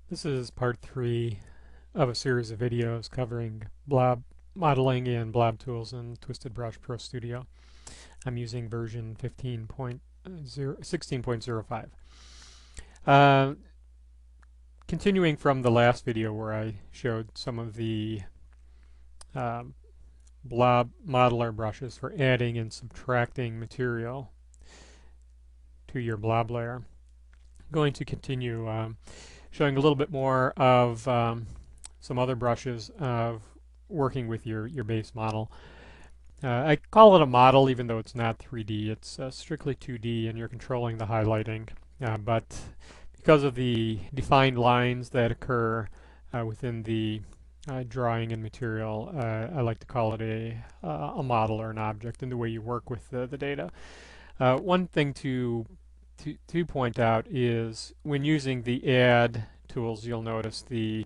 This is part 3 of a series of videos covering blob modeling and blob tools in TwistedBrush Pro Studio. I'm using version 16.05. Continuing from the last video where I showed some of the blob modeler brushes for adding and subtracting material to your blob layer. I'm going to continue showing a little bit more of some other brushes of working with your base model. I call it a model even though it's not 3D. It's strictly 2D and you're controlling the highlighting. But because of the defined lines that occur within the drawing and material, I like to call it a model or an object in the way you work with the data. One thing to point out is when using the add tools, you'll notice the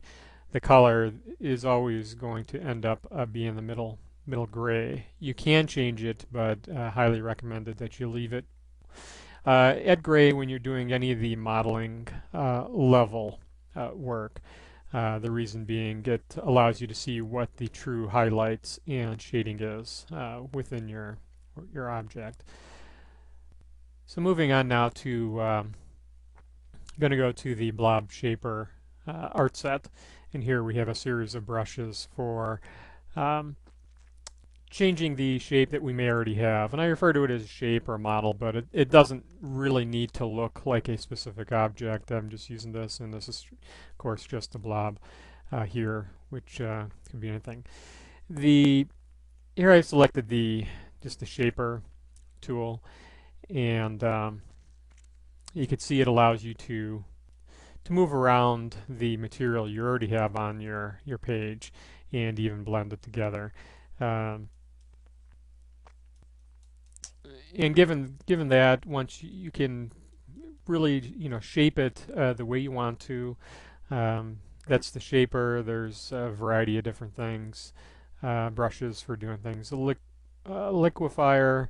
color is always going to end up being the middle gray. You can change it, but highly recommended that you leave it at gray when you're doing any of the modeling level work. The reason being it allows you to see what the true highlights and shading is within your object. So moving on now to, I'm going to go to the Blob Shaper art set, and here we have a series of brushes for changing the shape that we may already have. And I refer to it as shape or model, but it doesn't really need to look like a specific object. I'm just using this, and this is, of course, just a blob here, which can be anything. Here I selected just the Shaper tool. And you can see it allows you to move around the material you already have on your page and even blend it together. And given that, once you can really shape it the way you want to, that's the Shaper. There's a variety of different things, brushes for doing things. The liquefier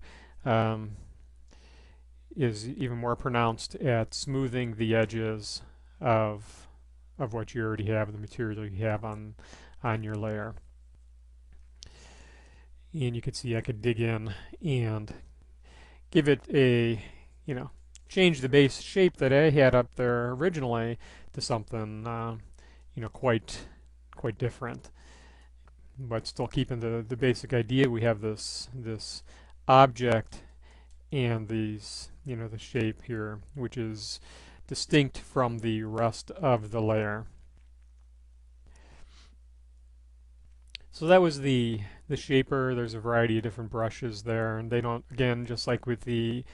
is even more pronounced at smoothing the edges of what you already have, the material you have on your layer. And you can see I could dig in and give it a, change the base shape that I had up there originally to something, quite different, but still keeping the basic idea. We have this object and these, the shape here, which is distinct from the rest of the layer. So that was the Shaper. There's a variety of different brushes there, and they don't, again, just like with the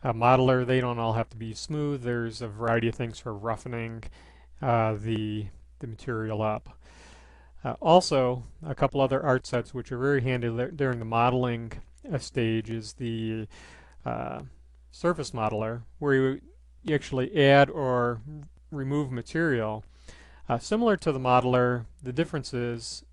modeler, they don't all have to be smooth. There's a variety of things for roughening the material up. Also, a couple other art sets which are very handy during the modeling stage is the surface modeler, where you actually add or remove material. Similar to the modeler, the difference is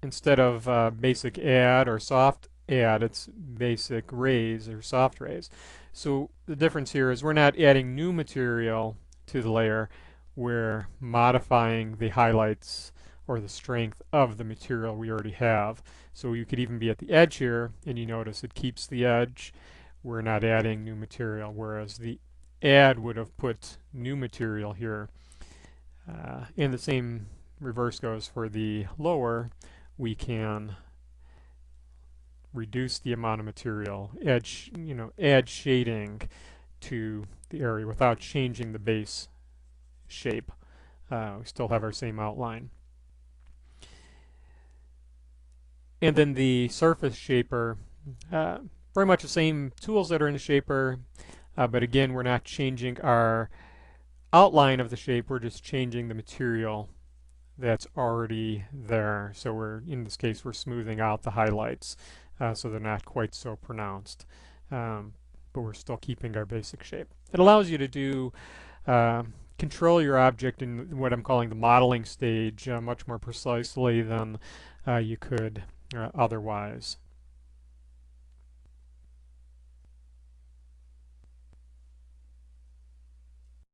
instead of basic add or soft add, it's basic raise or soft raise. So the difference here is we're not adding new material to the layer, we're modifying the highlights or the strength of the material we already have. So you could even be at the edge here, and you notice it keeps the edge. We're not adding new material, whereas the add would have put new material here. And the same reverse goes for the lower. We can reduce the amount of material, add shading to the area without changing the base shape. We still have our same outline. And then the surface shaper, very much the same tools that are in the Shaper, but again, we're not changing our outline of the shape, we're just changing the material that's already there. So in this case, we're smoothing out the highlights so they're not quite so pronounced, but we're still keeping our basic shape. It allows you to do control your object in what I'm calling the modeling stage much more precisely than you could otherwise.